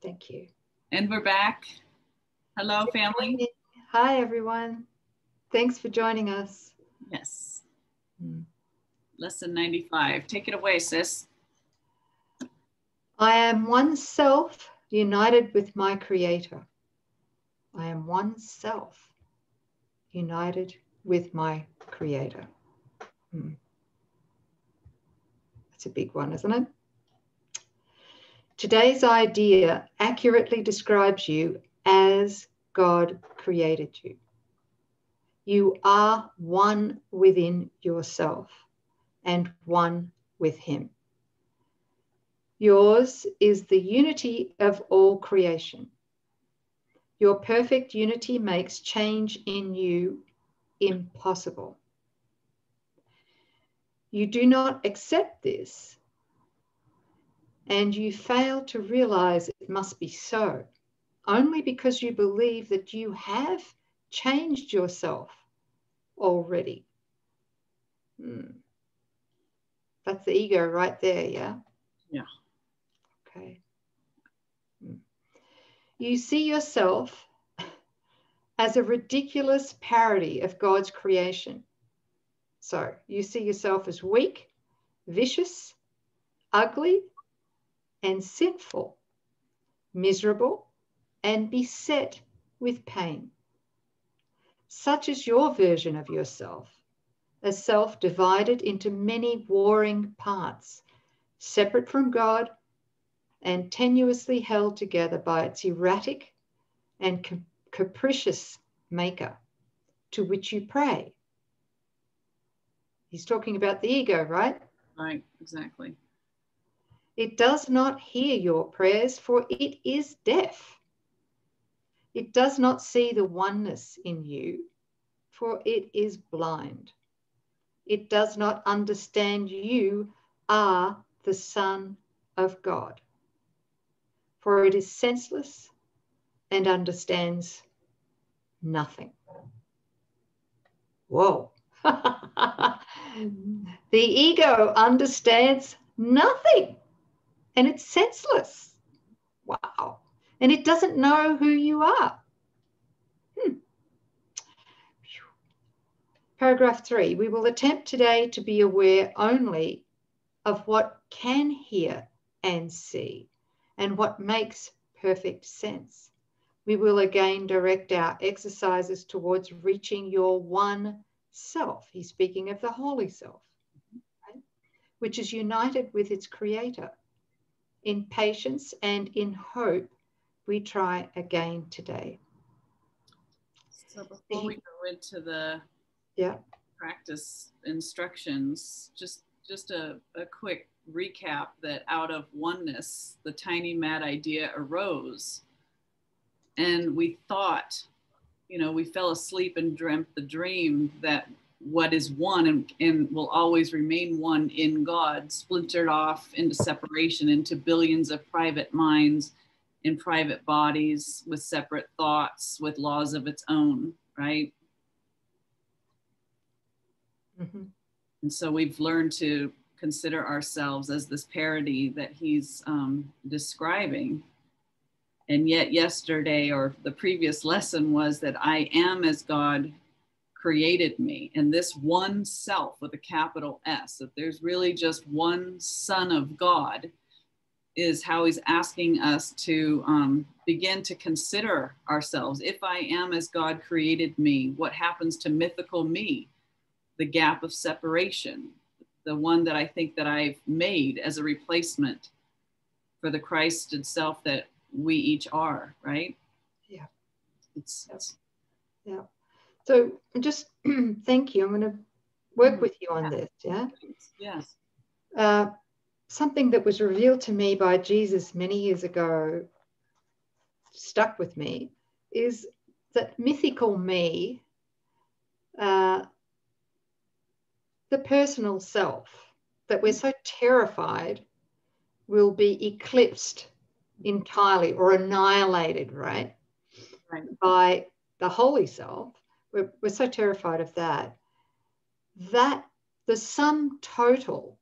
Thank you. And we're back. Hello, family. Hi, everyone. Thanks for joining us. Yes. Lesson 95. Take it away, sis. I am one self united with my Creator. I am one self united with my Creator. That's a big one, isn't it? Today's idea accurately describes you as God created you. You are one within yourself and one with Him. Yours is the unity of all creation. Your perfect unity makes change in you impossible. You do not accept this, and you fail to realize it must be so, only because you believe that you have changed yourself already. That's the ego right there, yeah? Yeah. Okay. You see yourself as a ridiculous parody of God's creation. So you see yourself as weak, vicious, ugly, and sinful, miserable, and beset with pain. Such is your version of yourself, a self divided into many warring parts, separate from God and tenuously held together by its erratic and capricious maker, to which you pray. He's talking about the ego, right? Right, exactly. It does not hear your prayers, for it is deaf. It does not see the oneness in you, for it is blind. It does not understand you are the Son of God, for it is senseless and understands nothing. Whoa. The ego understands nothing, and it's senseless. Wow. And it doesn't know who you are. Paragraph 3, we will attempt today to be aware only of what can hear and see and what makes perfect sense. We will again direct our exercises towards reaching your one self. He's speaking of the holy self, right? Which is united with its creator. In patience and in hope, we try again today. So before we go into the practice instructions, just a quick recap that out of oneness, the tiny mad idea arose. And we thought, we fell asleep and dreamt the dream that what is one and will always remain one in God splintered off into separation, into billions of private minds in private bodies with separate thoughts, with laws of its own, right? Mm-hmm. And so we've learned to consider ourselves as this parody that he's describing. And yet yesterday, or the previous lesson, was that I am as God created me. And this one self with a capital S, that there's really just one Son of God, is how he's asking us to begin to consider ourselves. If I am as God created me, what happens to mythical me? The gap of separation, the one that I think that I've made as a replacement for the Christ itself that we each are, right? Yeah. Yeah. So just thank you. I'm going to work with you on this. Yeah. Yes. Something that was revealed to me by Jesus many years ago, stuck with me, is that mythical me, the personal self that we're so terrified will be eclipsed entirely or annihilated, right? By the holy self. We're so terrified of that the sum total,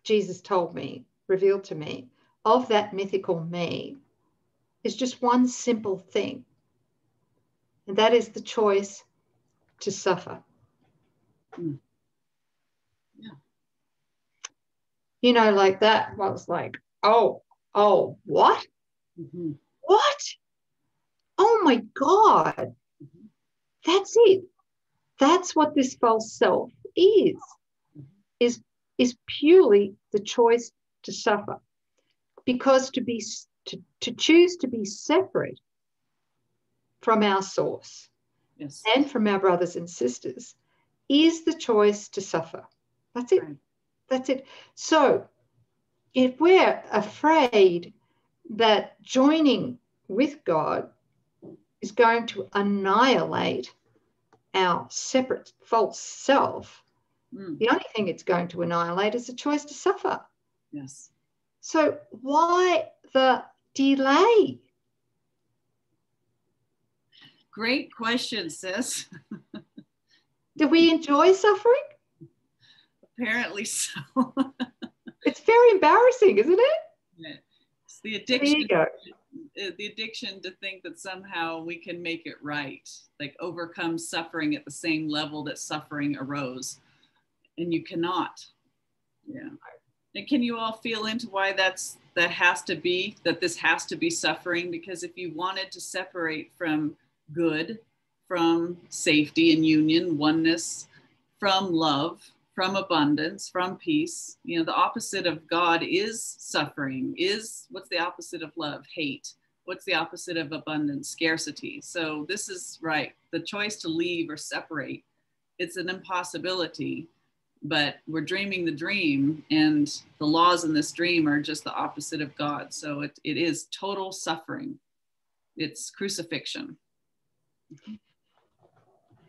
Jesus told me, revealed to me, of that mythical me is just one simple thing, and that is the choice to suffer. Mm. Yeah. You know, like that was like, oh, what? Mm-hmm. What? Oh my God. Mm-hmm. That's it. That's what this false self is purely the choice to suffer. Because to choose to be separate from our source, yes, and from our brothers and sisters is the choice to suffer. That's it. Right. That's it. So if we're afraid that joining with God is going to annihilate our separate false self, the only thing it's going to annihilate is the choice to suffer. Yes. So why the delay? Great question, sis. Do we enjoy suffering? Apparently so. It's very embarrassing, isn't it? Yeah. It's the addiction. The ego. The addiction to think that somehow we can make it right, like overcome suffering at the same level that suffering arose, and you cannot. Yeah. And can you all feel into why this has to be suffering? Because if you wanted to separate from good, from safety and union, oneness, from love, from abundance, from peace, the opposite of God is suffering. What's the opposite of love? Hate. What's the opposite of abundance? Scarcity. So this is right. The choice to leave or separate, it's an impossibility, but we're dreaming the dream, and the laws in this dream are just the opposite of God. So it is total suffering. It's crucifixion.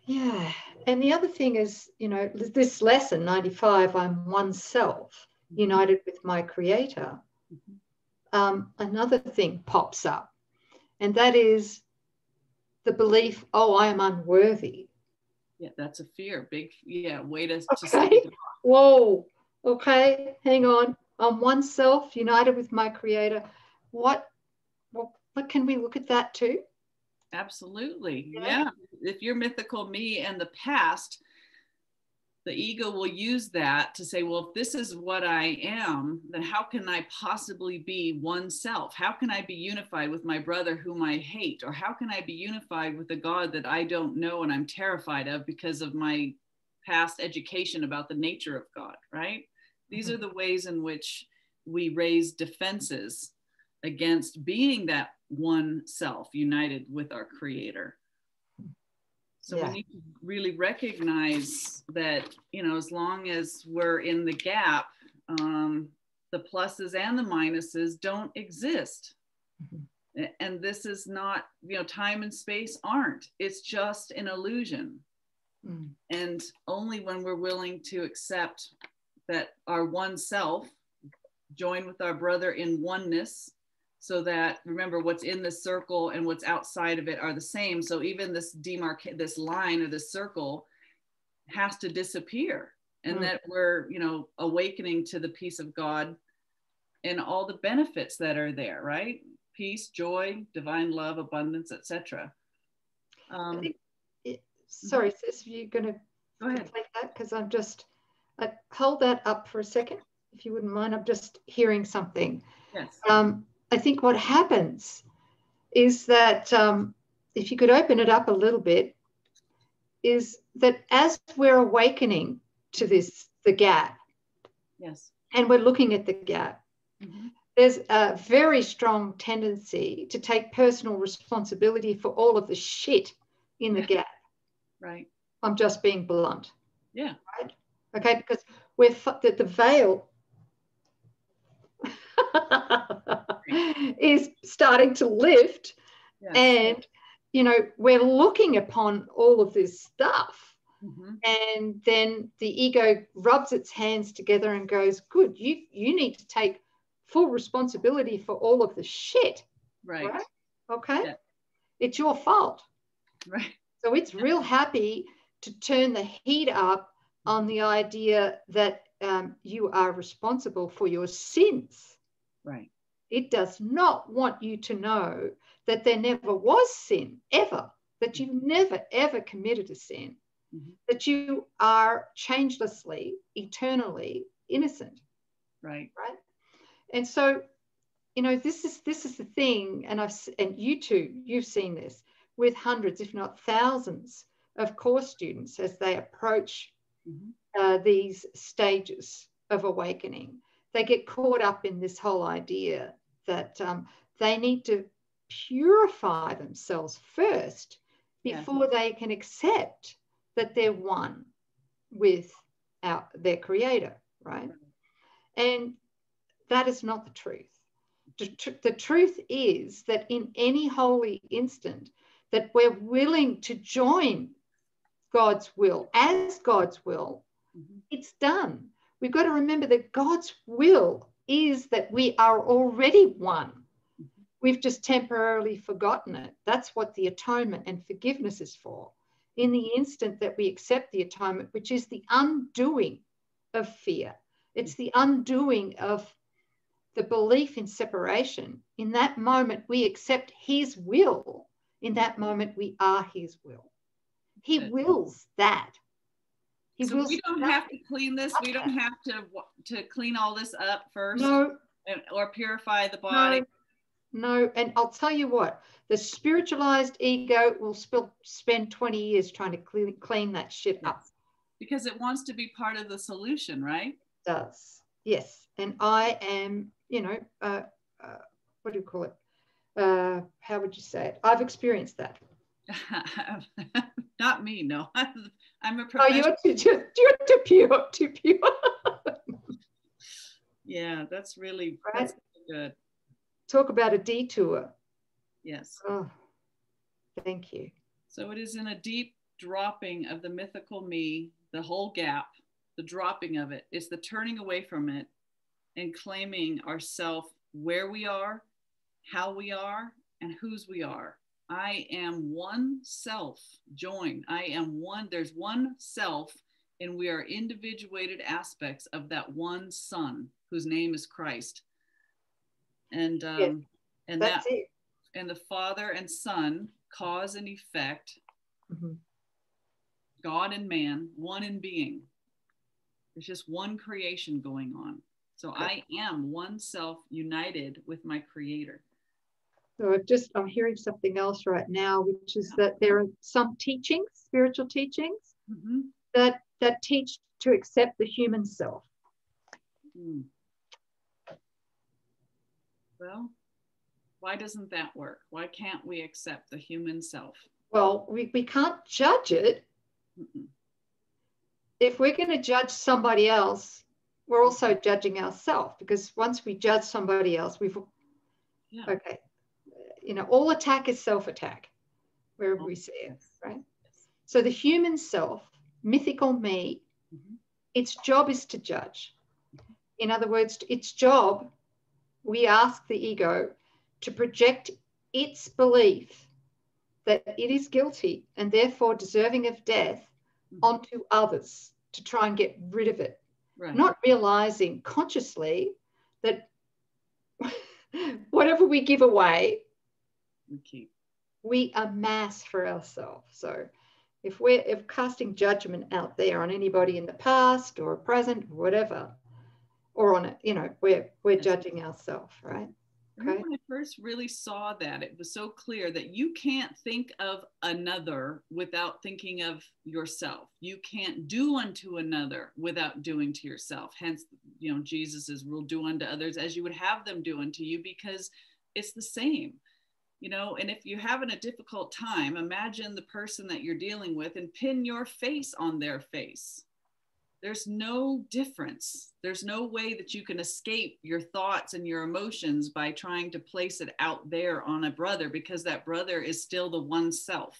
Yeah. And the other thing is, this lesson 95, I'm oneself, united with my creator. Another thing pops up, and that is the belief, I am unworthy. Yeah, that's a fear. Big, way to Okay. Whoa. Okay, hang on. I'm oneself, united with my creator. What can we look at that too? Absolutely. Yeah. If you're mythical me and the past, the ego will use that to say, well, if this is what I am, then how can I possibly be oneself? How can I be unified with my brother whom I hate? Or how can I be unified with a God that I don't know and I'm terrified of because of my past education about the nature of God, right? These are the ways in which we raise defenses against being that one self united with our creator. So we need to really recognize that, as long as we're in the gap, the pluses and the minuses don't exist. And this is not, time and space aren't. It's just an illusion. And only when we're willing to accept that our one self join with our brother in oneness, so that, remember, what's in the circle and what's outside of it are the same. So even this this line or this circle has to disappear, and that we're, awakening to the peace of God and all the benefits that are there, right? Peace, joy, divine love, abundance, etc. Sorry, sis, you're going to go ahead. Complete that, because I'm just hold that up for a second, if you wouldn't mind. I'm just hearing something. Yes. I think what happens is that, if you could open it up a little bit, is that as we're awakening to the gap, yes, and we're looking at the gap, there's a very strong tendency to take personal responsibility for all of the shit in the gap. Right. I'm just being blunt. Yeah. Right. Okay, because the veil is starting to lift, and we're looking upon all of this stuff, and then the ego rubs its hands together and goes, good, you need to take full responsibility for all of the shit. Right? Okay. Yeah. It's your fault. Right. So it's real happy to turn the heat up on the idea that you are responsible for your sins. Right. It does not want you to know that there never was sin, ever, that you've never, ever committed a sin, that you are changelessly, eternally innocent. Right. Right. And so, you know, this is the thing, and you too, you've seen this with hundreds, if not thousands, of course students as they approach these stages of awakening. They get caught up in this whole idea that they need to purify themselves first before they can accept that they're one with their creator, right? And that is not the truth. The truth is that in any holy instant that we're willing to join God's will as God's will, it's done. We've got to remember that God's will is that we are already one. We've just temporarily forgotten it. That's what the atonement and forgiveness is for. In the instant that we accept the atonement, which is the undoing of fear, it's the undoing of the belief in separation. In that moment, we accept his will. In that moment, we are his will. He wills that. So we don't have to clean this. We don't have to clean all this up first. No. Or purify the body. No. And I'll tell you what, the spiritualized ego will spend 20 years trying to clean that shit up. Because it wants to be part of the solution, right? It does. Yes. And I am, you know, what do you call it? How would you say it? I've experienced that. Not me, no. I'm a professional. Oh, you're too pure. Yeah, that's really, right? That's really good. Talk about a detour. Yes. Oh, thank you. So it is in a deep dropping of the mythical me, the whole gap, the dropping of it. It's the turning away from it and claiming ourself, where we are, how we are, and whose we are. I am one self joined. I am one. There's one self, and we are individuated aspects of that one Son, whose name is Christ. And and that's it. And the Father and Son, cause and effect, God and man, one in being. There's just one creation going on. So I am one self united with my Creator. So I'm hearing something else right now, which is that there are some teachings, spiritual teachings, that teach to accept the human self. Well, why doesn't that work? Why can't we accept the human self? Well, we can't judge it. If we're going to judge somebody else, we're also judging ourselves, because once we judge somebody else, okay. You know, all attack is self-attack, wherever we see it, right? So the human self, mythical me, its job is to judge. In other words, its job, we ask the ego to project its belief that it is guilty and therefore deserving of death onto others to try and get rid of it, not realizing consciously that whatever we give away, we amass for ourselves. So if casting judgment out there on anybody in the past or present or whatever, or on it, you know, we're judging ourselves, right? Okay. When I first really saw that, it was so clear that you can't think of another without thinking of yourself. You can't do unto another without doing to yourself. Hence, you know, Jesus's rule, do unto others as you would have them do unto you, because it's the same. You know, and if you're having a difficult time, imagine the person that you're dealing with and pin your face on their face. There's no difference. There's no way that you can escape your thoughts and your emotions by trying to place it out there on a brother, because that brother is still the one self.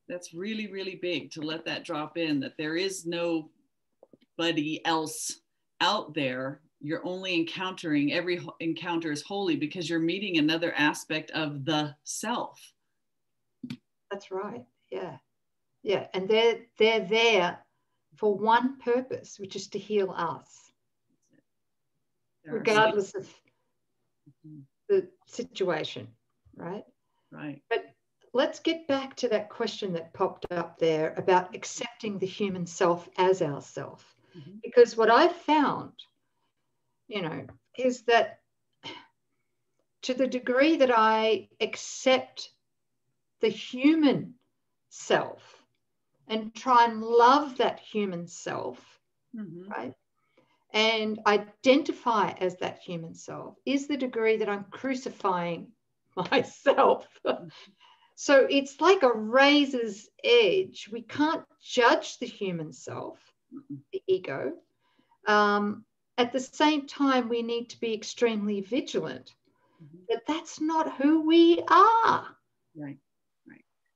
That's really, really big to let that drop in, that there is nobody else out there. You're only encountering, every encounter is holy because you're meeting another aspect of the self. That's right. Yeah. Yeah. And they're there for one purpose, which is to heal us. regardless of the situation, right? Right. But let's get back to that question that popped up there about accepting the human self as ourself. Because what I've found, is that to the degree that I accept the human self and try and love that human self, right, and identify as that human self, is the degree that I'm crucifying myself. So it's like a razor's edge. We can't judge the human self, the ego. At the same time, we need to be extremely vigilant that that's not who we are. Right.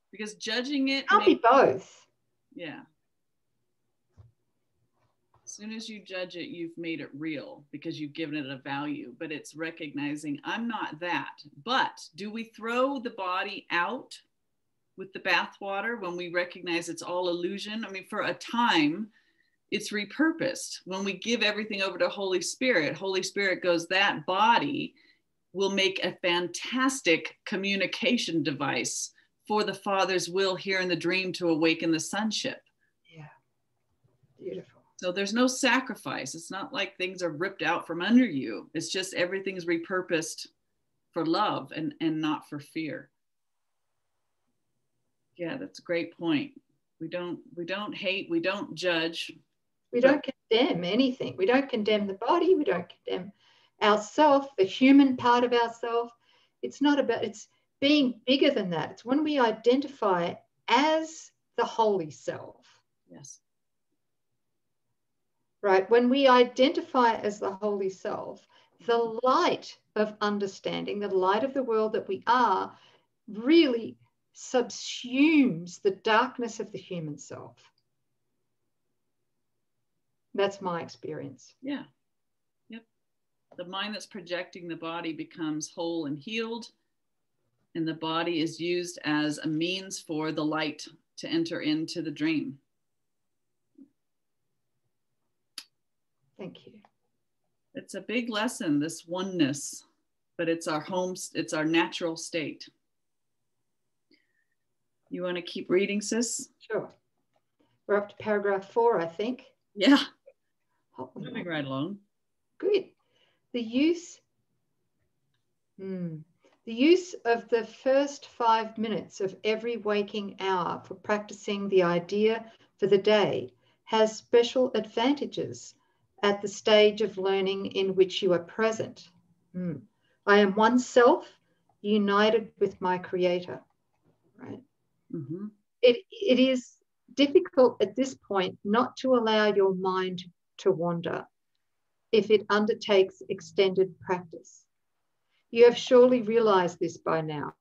Because judging it can't be both. Yeah. As soon as you judge it, you've made it real because you've given it a value, but it's recognizing I'm not that. But do we throw the body out with the bathwater when we recognize it's all illusion? I mean, for a time, it's repurposed. When we give everything over to Holy Spirit goes, that body will make a fantastic communication device for the Father's will here in the dream to awaken the sonship. Yeah, beautiful. So there's no sacrifice. It's not like things are ripped out from under you. It's just everything's repurposed for love and not for fear. Yeah, that's a great point. We don't hate, we don't judge. We don't condemn anything. We don't condemn the body. We don't condemn ourself, the human part of ourself. It's not about, it's being bigger than that. It's when we identify as the holy self. Yes. Right? When we identify as the holy self, the light of understanding, the light of the world that we are, really subsumes the darkness of the human self. That's my experience. Yeah. Yep. The mind that's projecting the body becomes whole and healed, and the body is used as a means for the light to enter into the dream. Thank you. It's a big lesson, this oneness, but it's our it's our natural state. You want to keep reading, sis? Sure. We're up to paragraph 4, I think. Yeah. Moving right along. Good. The use of the first 5 minutes of every waking hour for practicing the idea for the day has special advantages at the stage of learning in which you are present. I am one self united with my creator, right? Mm-hmm. It is difficult at this point not to allow your mind to wander if it undertakes extended practice. You have surely realized this by now.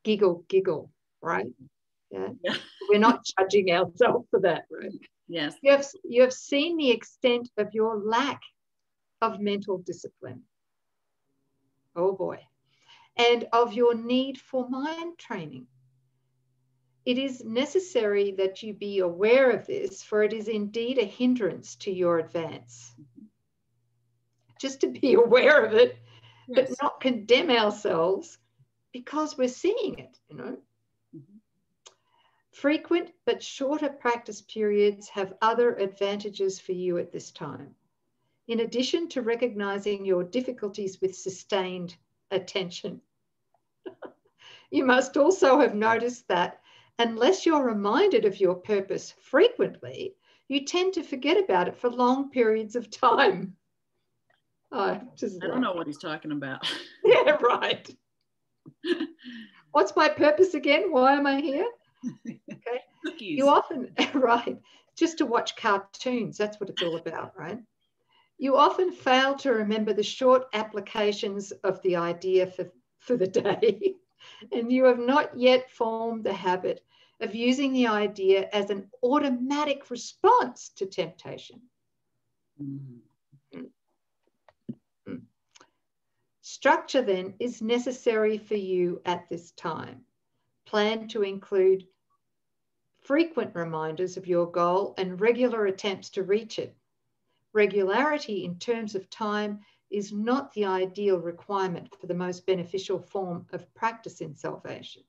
Giggle, giggle, right? Yeah. We're not judging ourselves for that, right? Yes. You have seen the extent of your lack of mental discipline. Oh boy. And of your need for mind training. It is necessary that you be aware of this, for it is indeed a hindrance to your advance. Just to be aware of it, yes, but not condemn ourselves because we're seeing it, you know. Mm-hmm. Frequent but shorter practice periods have other advantages for you at this time. In addition to recognizing your difficulties with sustained attention, you must also have noticed that unless you're reminded of your purpose frequently, you tend to forget about it for long periods of time. I don't know what he's talking about. Yeah, right. What's my purpose again? Why am I here? Okay. Cookies. You often, right, just to watch cartoons. That's what it's all about, right? You often fail to remember the short applications of the idea for the day. And you have not yet formed the habit of using the idea as an automatic response to temptation. Mm-hmm. Structure then is necessary for you at this time. Plan to include frequent reminders of your goal and regular attempts to reach it. Regularity in terms of time is not the ideal requirement for the most beneficial form of practice in salvation.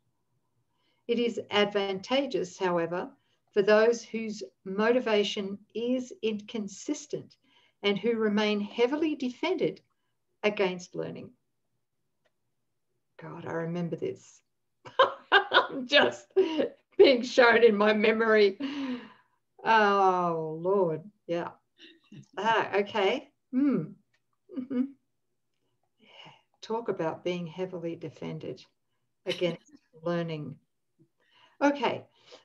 It is advantageous, however, for those whose motivation is inconsistent and who remain heavily defended against learning. God, I remember this. Just being shown in my memory. Oh, Lord. Yeah. Okay. Mm-hmm. Yeah. Talk about being heavily defended against learning. Okay.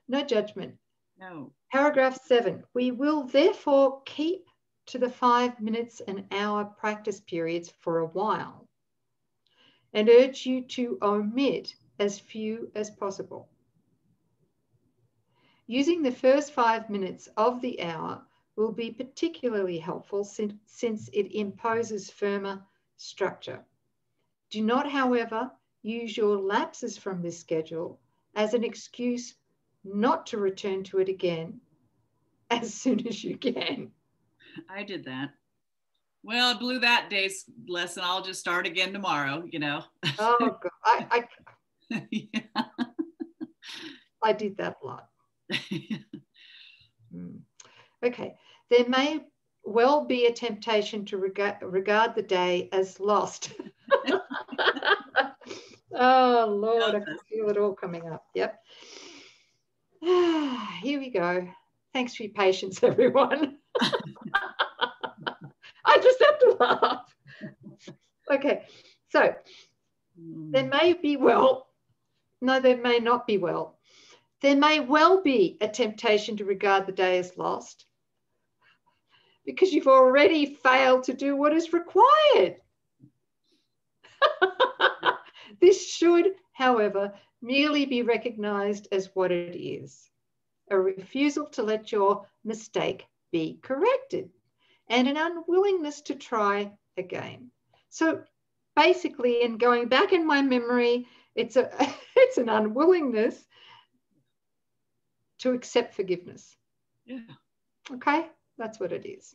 No judgment. No. Paragraph 7. We will therefore keep to the 5 minutes an hour practice periods for a while and urge you to omit as few as possible. Using the first 5 minutes of the hour will be particularly helpful since it imposes firmer structure. Do not, however, use your lapses from this schedule as an excuse not to return to it again as soon as you can. I did that. Well, I blew that day's lesson. I'll just start again tomorrow, you know. Oh, God. Yeah. I did that a lot. Okay. There may well be a temptation to regard the day as lost. Oh, Lord, I can feel it all coming up. Yep. Here we go. Thanks for your patience, everyone. I just have to laugh. Okay. So there may be there may not be there may well be a temptation to regard the day as lost because you've already failed to do what is required. This should, however, merely be recognized as what it is, a refusal to let your mistake be corrected and an unwillingness to try again. So basically, in going back in my memory, it's an unwillingness to accept forgiveness. Yeah. Okay, that's what it is.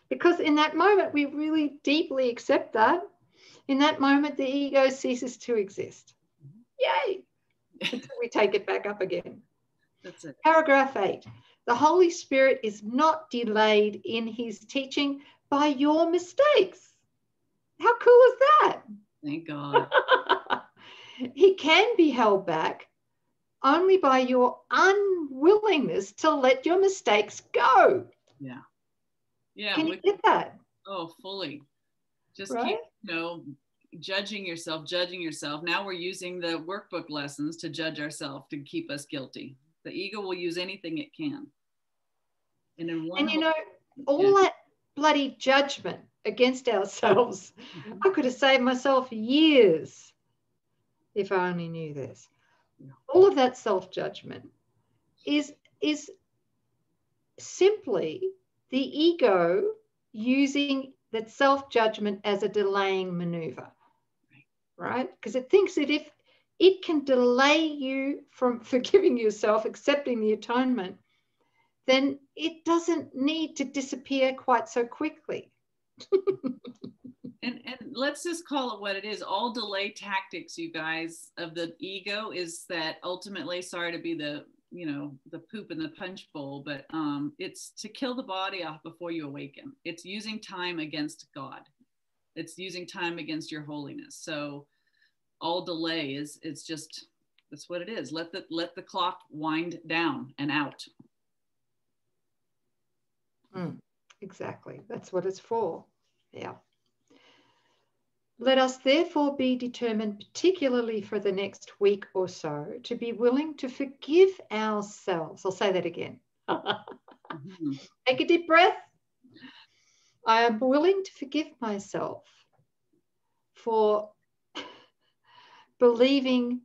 Because in that moment, we really deeply accept that. In that moment, the ego ceases to exist. Yay! Until we take it back up again. That's it. Paragraph 8. The Holy Spirit is not delayed in his teaching by your mistakes. How cool is that? Thank God. He can be held back only by your unwillingness to let your mistakes go. Yeah. Yeah. Can you get that? Oh, fully. Just right? keep, judging yourself. Now we're using the workbook lessons to judge ourselves, to keep us guilty. The ego will use anything it can. And all that bloody judgment against ourselves, I could have saved myself years if I only knew this. Yeah. All of that self-judgment is simply the ego using that self-judgment as a delaying maneuver, right? Because it thinks that if it can delay you from forgiving yourself, accepting the atonement, then it doesn't need to disappear quite so quickly. And let's just call it what it is. All delay tactics, you guys, of the ego is that ultimately, sorry to be the poop in the punch bowl, but it's to kill the body off before you awaken. It's using time against God. It's using time against your holiness. So all delay that's what it is. Let the clock wind down and out. Exactly. That's what it's for. Yeah. Let us therefore be determined, particularly for the next week or so, to be willing to forgive ourselves. I'll say that again. Take a deep breath. I am willing to forgive myself for believing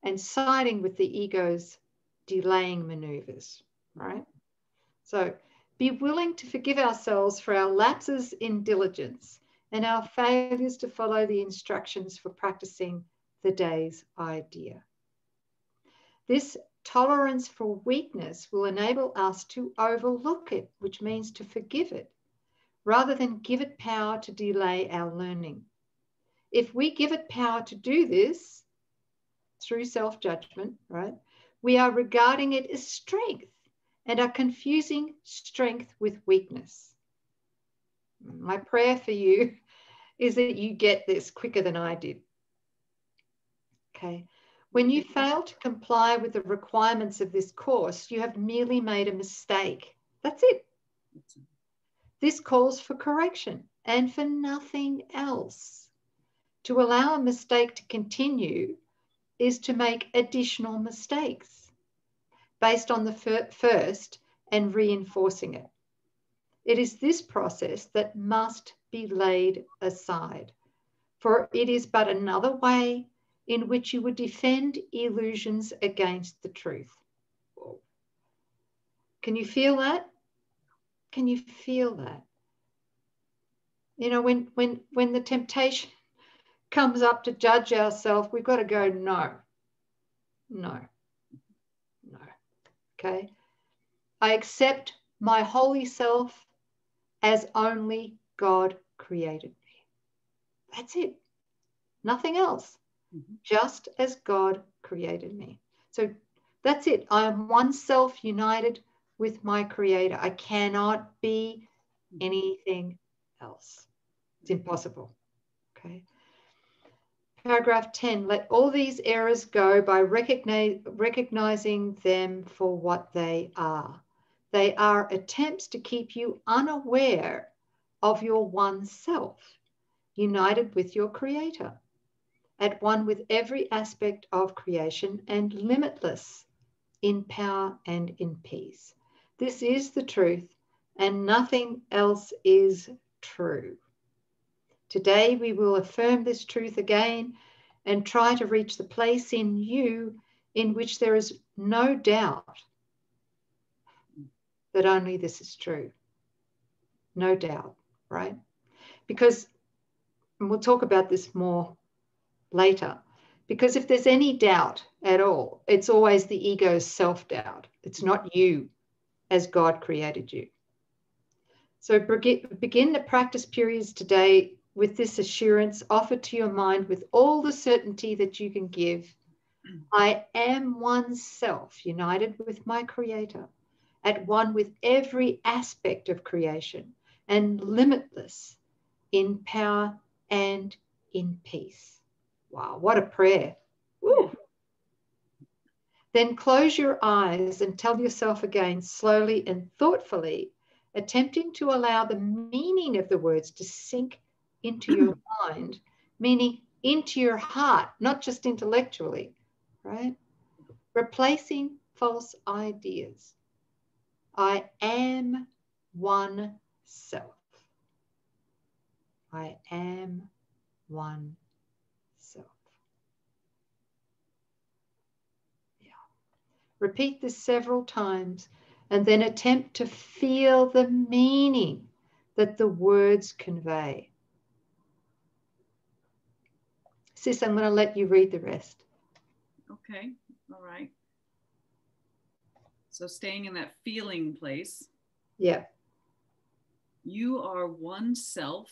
and siding with the ego's delaying maneuvers, right? So be willing to forgive ourselves for our lapses in diligence and our failures to follow the instructions for practicing the day's idea. This tolerance for weakness will enable us to overlook it, which means to forgive it, rather than give it power to delay our learning. If we give it power to do this through self-judgment, right, we are regarding it as strength and are confusing strength with weakness. My prayer for you is that you get this quicker than I did. Okay. When you fail to comply with the requirements of this course, you have merely made a mistake. That's it. This calls for correction and for nothing else. To allow a mistake to continue is to make additional mistakes based on the first and reinforcing it. It is this process that must be laid aside, for it is but another way in which you would defend illusions against the truth. Can you feel that? Can you feel that? You know, when the temptation comes up to judge ourselves, we've got to go, no, no, no. Okay? I accept my holy self as only God created me. That's it. Nothing else. Just as God created me. So that's it. I am one self united with my Creator. I cannot be anything else. It's impossible. Okay. Paragraph 10, let all these errors go by recognizing them for what they are. They are attempts to keep you unaware of your one self, united with your Creator, at one with every aspect of creation and limitless in power and in peace. This is the truth, and nothing else is true. Today we will affirm this truth again and try to reach the place in you in which there is no doubt that only this is true. No doubt, right? Because, and we'll talk about this more later, because if there's any doubt at all, it's always the ego's self-doubt. It's not you as God created you. So begin the practice periods today with this assurance offered to your mind with all the certainty that you can give. I am one self, united with my Creator, at one with every aspect of creation, and limitless in power and in peace. Wow, what a prayer. Woo. Then close your eyes and tell yourself again, slowly and thoughtfully, attempting to allow the meaning of the words to sink into your mind, meaning into your heart, not just intellectually, right? Replacing false ideas. I am one self. I am one self. Yeah. Repeat this several times and then attempt to feel the meaning that the words convey. Sis, I'm going to let you read the rest. Okay, all right. So staying in that feeling place. Yeah. You are one self,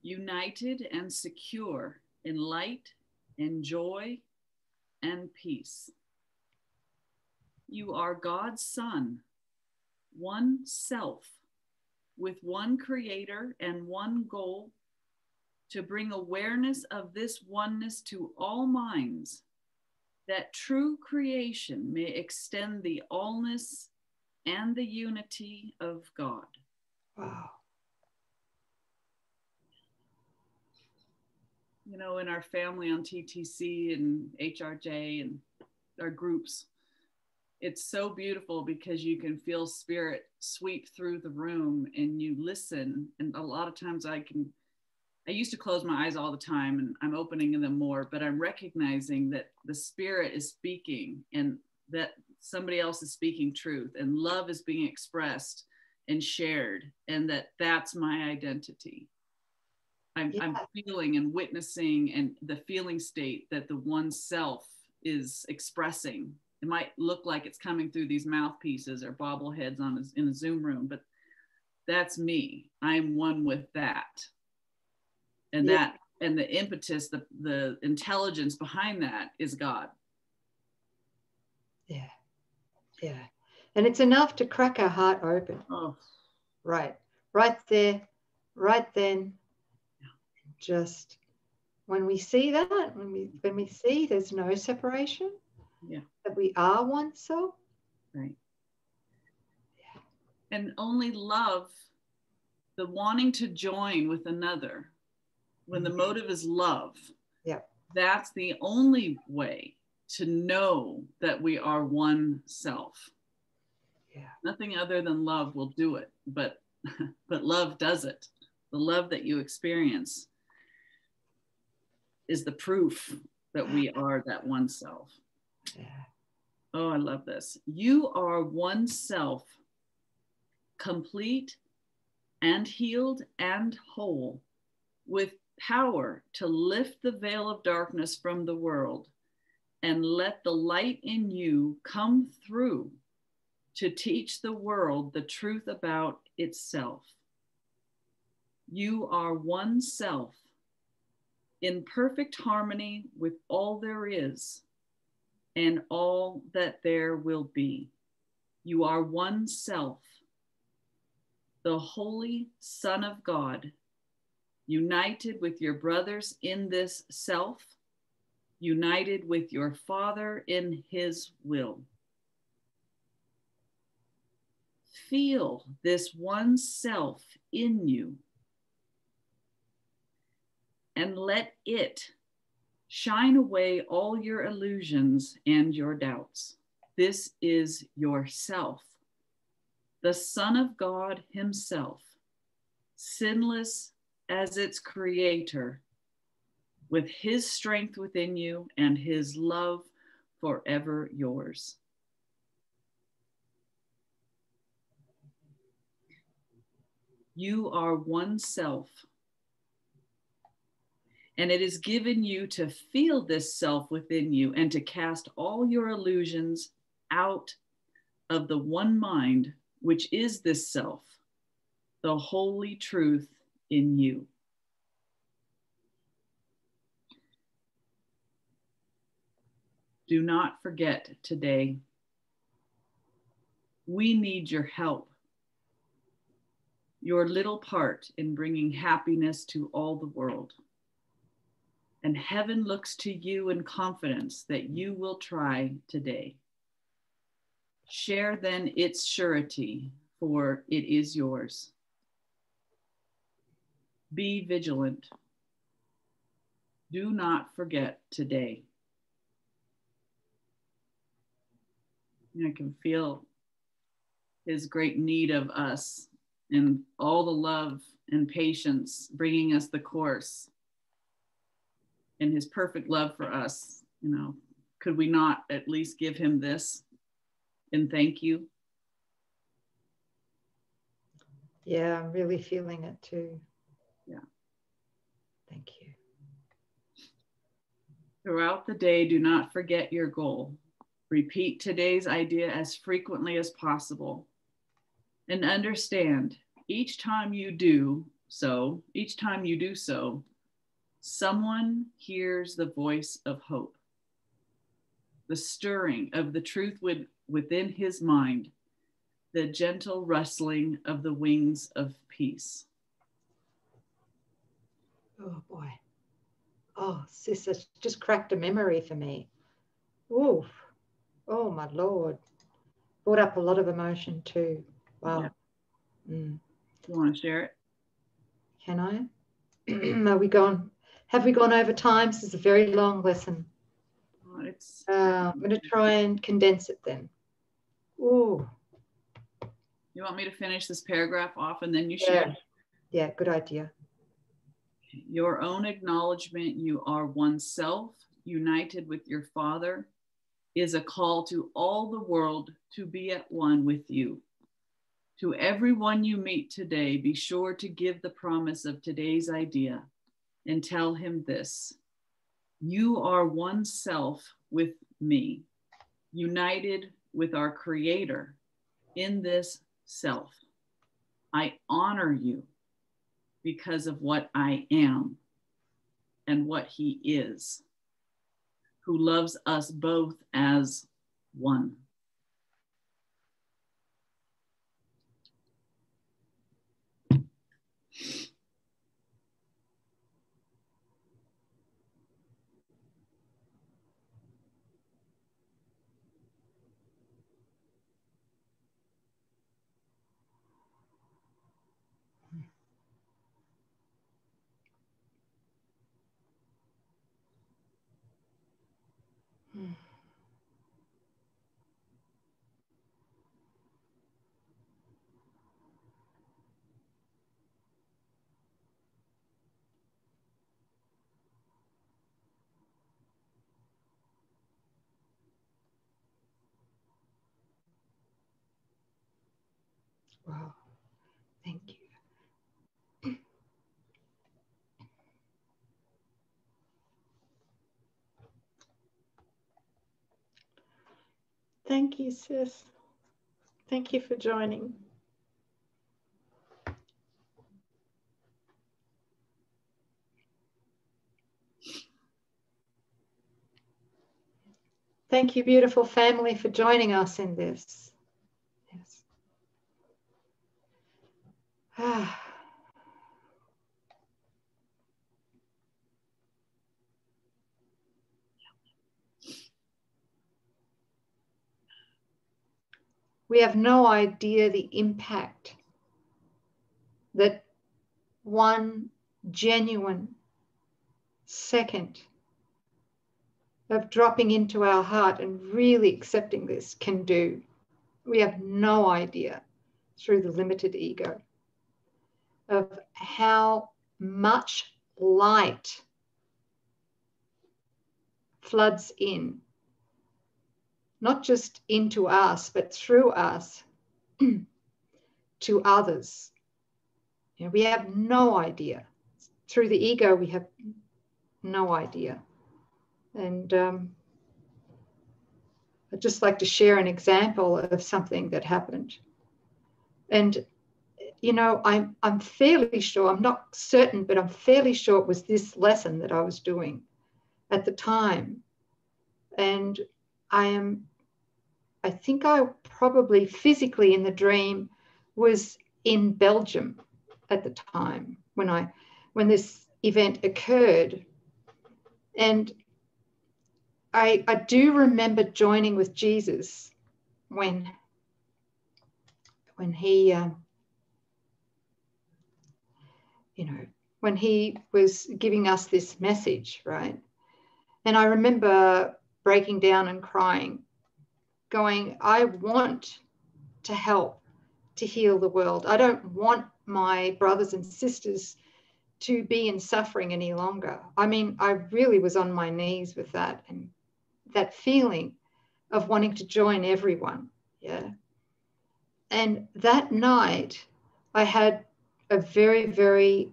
united and secure in light and joy and peace. You are God's Son, one self, with one Creator and one goal, to bring awareness of this oneness to all minds, that true creation may extend the allness and the unity of God. Wow. You know, in our family on TTC and HRJ and our groups, it's so beautiful because you can feel spirit sweep through the room and you listen. And a lot of times I used to close my eyes all the time, and I'm opening them more, but I'm recognizing that the spirit is speaking and that somebody else is speaking truth and love is being expressed and shared, and that's my identity. I'm feeling and witnessing, and the feeling state that the one self is expressing. It might look like it's coming through these mouthpieces or bobbleheads in a Zoom room, but that's me. I'm one with that. And Yeah. that, and the impetus, the intelligence behind that is God. Yeah. Yeah. And it's enough to crack our heart open. Oh. Right. Right there, right then. Just when we see that, when we see there's no separation, that we are one self. Right. Yeah. And only love, the wanting to join with another, when the motive is love, that's the only way to know that we are one self. Yeah. Nothing other than love will do it, but love does it. The love that you experience is the proof that we are that one self. Yeah. Oh, I love this. You are one self, complete and healed and whole, with power to lift the veil of darkness from the world and let the light in you come through to teach the world the truth about itself. You are one self, in perfect harmony with all there is and all that there will be. You are one self, the Holy Son of God, united with your brothers in this self, united with your Father in his will. Feel this one self in you and let it shine away all your illusions and your doubts. This is yourself, the Son of God himself, sinless as its creator, with his strength within you and his love forever yours. You are one self, and it is given you to feel this self within you and to cast all your illusions out of the one mind, which is this self, the holy truth in you. Do not forget today. We need your help, your little part in bringing happiness to all the world. And heaven looks to you in confidence that you will try today. Share then its surety, for it is yours. Be vigilant. Do not forget today. I can feel his great need of us and all the love and patience bringing us the course and his perfect love for us. You know, could we not at least give him this and thank you? Yeah, I'm really feeling it too. Yeah. Thank you. Throughout the day, do not forget your goal. Repeat today's idea as frequently as possible. And understand, each time you do so, someone hears the voice of hope, the stirring of the truth within his mind, the gentle rustling of the wings of peace. Oh boy. Oh, sis, it's just cracked a memory for me. Oof. Oh, my Lord. Brought up a lot of emotion too. Wow. Yeah. You want to share it? Can I? Have we gone over time? This is a very long lesson. I'm going to try and condense it then. Ooh. You want me to finish this paragraph off and then you share? Yeah, good idea. Your own acknowledgement you are one self, united with your Father, is a call to all the world to be at one with you. To everyone you meet today, be sure to give the promise of today's idea and tell him this: you are one self with me, united with our Creator in this self. I honor you because of what I am and what he is, who loves us both as one. Wow, thank you. Thank you, sis. Thank you for joining. Thank you, beautiful family, for joining us in this. Yes. We have no idea the impact that one genuine second of dropping into our heart and really accepting this can do. We have no idea through the limited ego of how much light floods in, not just into us, but through us to others. You know, we have no idea. Through the ego, we have no idea. And I'd just like to share an example of something that happened. And, you know, I'm fairly sure, I'm not certain, but I'm fairly sure it was this lesson that I was doing at the time. And I think I probably physically in the dream was in Belgium at the time when this event occurred. And I do remember joining with Jesus when he, when he was giving us this message, right? And I remember breaking down and crying, going, I want to help to heal the world. I don't want my brothers and sisters to be in suffering any longer. I mean, I really was on my knees with that, and that feeling of wanting to join everyone. Yeah. And that night I had a very, very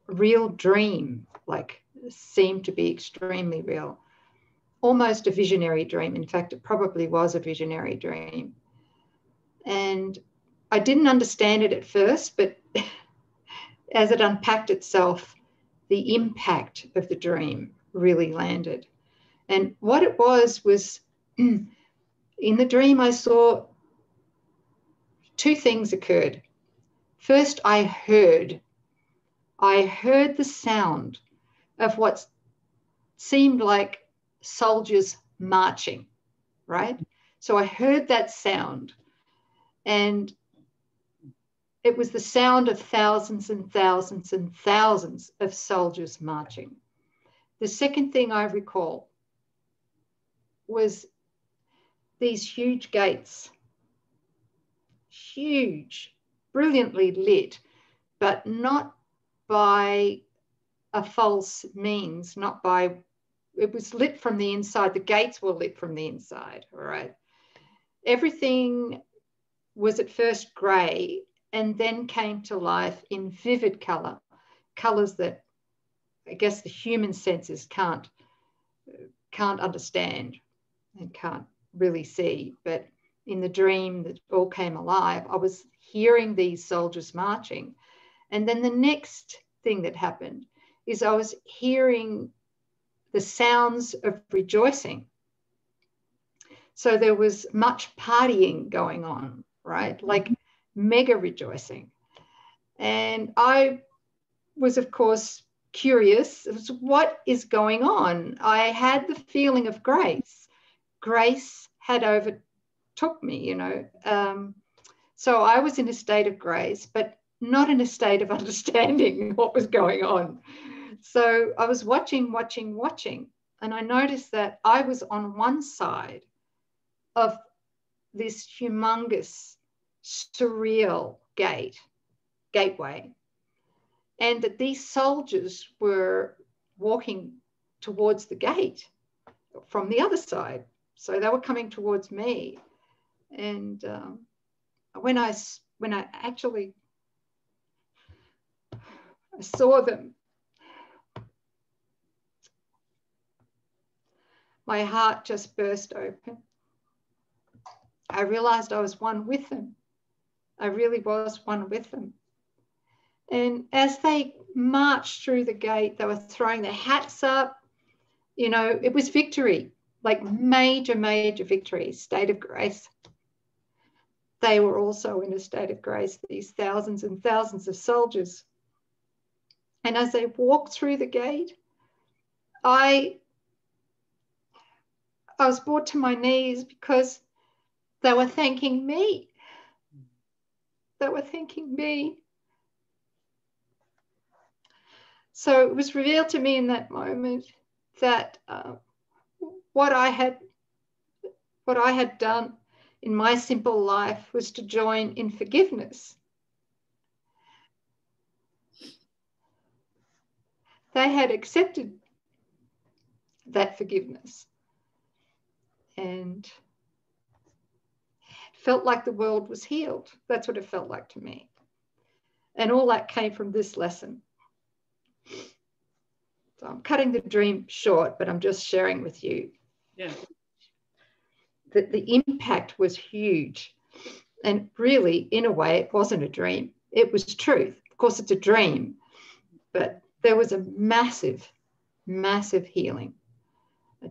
real dream, like seemed to be extremely real, almost a visionary dream. In fact, it probably was a visionary dream. And I didn't understand it at first, but as it unpacked itself, the impact of the dream really landed. And what it was in the dream, I saw two things occurred. First, I heard the sound of what seemed like soldiers marching, right? So I heard that sound, and it was the sound of thousands and thousands and thousands of soldiers marching. The second thing I recall was these huge gates, huge, brilliantly lit, but not by a false means, it was lit from the inside. The gates were lit from the inside, all right? Everything was at first grey and then came to life in vivid colour, colours that I guess the human senses can't understand and can't really see. But in the dream that all came alive, I was hearing these soldiers marching. And then the next thing that happened is I was hearing the sounds of rejoicing. So there was much partying going on, right? Like mega rejoicing. And I was, of course, curious. What is going on? I had the feeling of grace. Grace had overtook me, you know. So I was in a state of grace, but not in a state of understanding what was going on. So I was watching, and I noticed that I was on one side of this humongous, surreal gateway, and that these soldiers were walking towards the gate from the other side. So they were coming towards me. And when I actually saw them, my heart just burst open. I realized I was one with them. I really was one with them. And as they marched through the gate, they were throwing their hats up. You know, it was victory, like major, major victory, state of grace. They were also in a state of grace, these thousands and thousands of soldiers. And as they walked through the gate, I was brought to my knees because they were thanking me. They were thanking me. So it was revealed to me in that moment that what I had done in my simple life was to join in forgiveness. They had accepted that forgiveness, and it felt like the world was healed. That's what it felt like to me. And all that came from this lesson. So I'm cutting the dream short, but I'm just sharing with you. Yeah. That the impact was huge. And really, in a way, it wasn't a dream. It was truth. Of course, it's a dream, but there was a massive, massive healing.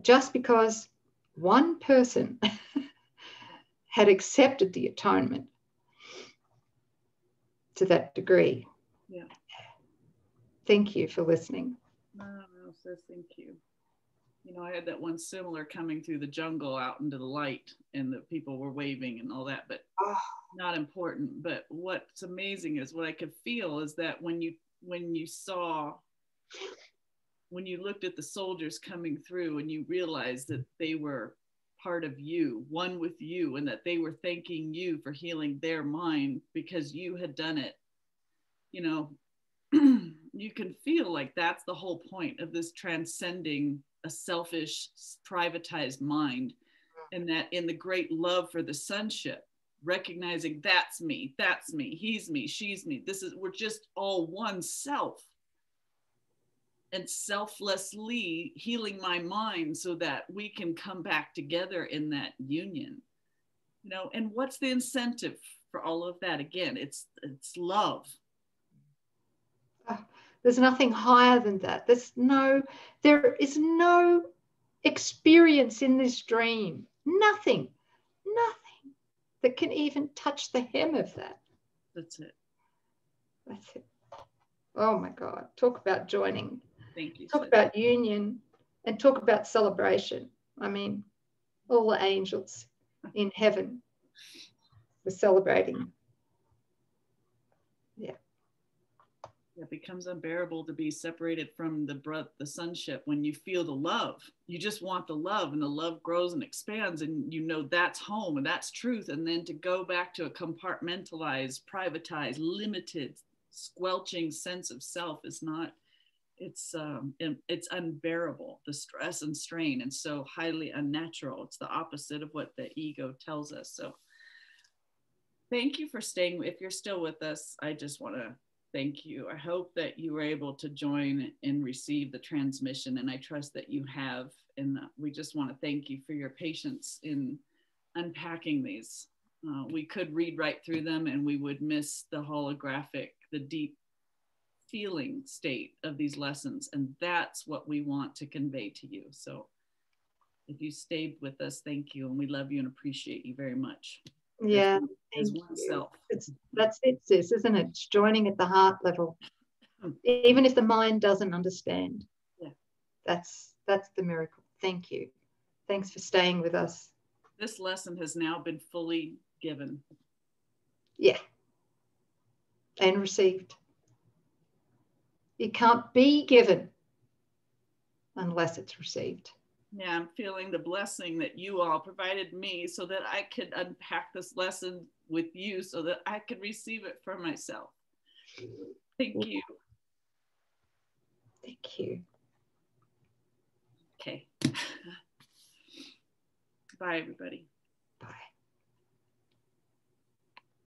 Just because one person had accepted the atonement to that degree. Yeah. Thank you for listening. No, so thank you. You know, I had that one similar coming through the jungle out into the light, and the people were waving and all that, but not important. But what's amazing is what I could feel is that when you looked at the soldiers coming through and you realized that they were part of you, one with you, and that they were thanking you for healing their mind because you had done it, you know, you can feel like that's the whole point of this transcending a selfish, privatized mind, and that in the great love for the sonship, recognizing that's me, he's me, she's me, we're just all one self, and selflessly healing my mind so that we can come back together in that union, you know. And what's the incentive for all of that? Again, it's love. There's nothing higher than that. There is no experience in this dream, nothing that can even touch the hem of that. That's it. Oh my God, talk about joining. Thank you. Talk about union, and talk about celebration. I mean, all the angels in heaven were celebrating. Yeah. It becomes unbearable to be separated from the sonship when you feel the love. You just want the love, and the love grows and expands, and you know that's home and that's truth. And then to go back to a compartmentalized, privatized, limited, squelching sense of self is not, it's unbearable, the stress and strain, and so highly unnatural. It's the opposite of what the ego tells us. So thank you for staying. If you're still with us, I just want to thank you. I hope that you were able to join and receive the transmission, and I trust that you have. And we just want to thank you for your patience in unpacking these we could read right through them and we would miss the holographic, the deep feeling state of these lessons. And that's what we want to convey to you. So if you stayed with us, thank you. And we love you and appreciate you very much. Yeah, as oneself. That's it, sis, isn't it? It's joining at the heart level. Even if the mind doesn't understand. Yeah. That's the miracle. Thank you. Thanks for staying with us. This lesson has now been fully given. Yeah. And received. It can't be given unless it's received. Yeah, I'm feeling the blessing that you all provided me so that I could unpack this lesson with you so that I could receive it for myself. Thank you. Thank you. Okay. Bye, everybody.